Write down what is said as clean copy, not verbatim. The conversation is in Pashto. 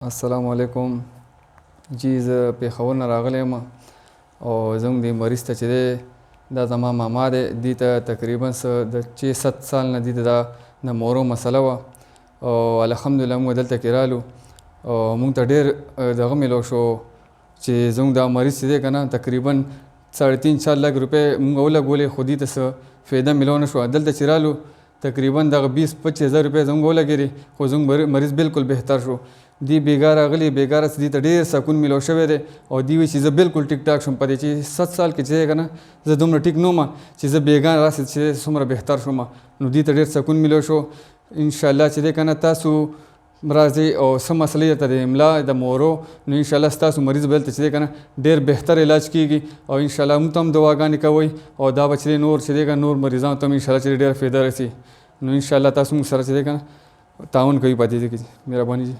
السلام علیکم جی زه پېښور نه راغلی یم او زموږ دې مریض ته چې دی دا زما ماما دی. دې ته تقریبا څه د 6-7 سال نه دې ته دا د مورو مسله وه او الحمدلله موږ دلته کې رالو او موږ ته ډېر دغه میلو شو چې زموږ دا مریض چې دی که نه تقریبا 3.5-4 لک روپۍ موږ ولګولې خو دې ته څه فایده میلو نه شوه. دلته چې رالو تقریبا دغه 20-25 هزار روپۍ زموږ ولګېدې خو زموږ مریض بالکل بهتر شو. دی بیګا راغلی بیګا رس دې ته ډېر سکون میلو شوی دی او دی وایي چې زه بالکل ټیک ټاک شوم په دې چې 7 سال کې چې دی که نه زه دومره ټیک نه وم چې زه بیګا راسې چې څومره بهتر شوم نو دې ته ډېر سکون میلو شو. انشاءالله چې دی که نه تاسو راځئ او څه مسلې درته د املا د مورو نو انشاءالله ستاسو مریض به دلته چې دی که نه ډېر بهتر علاج کېږي او انشاءالله موږ ته هم دعاګانې کوئ او دا به چې دی نور چې دی که نور مریضانو ته هم انشاءالله چې ډېره فایده رسي نو انشاءالله تاسو موږ سره چې دی که نه تعاون کوي په دې کې. مهرباني جي.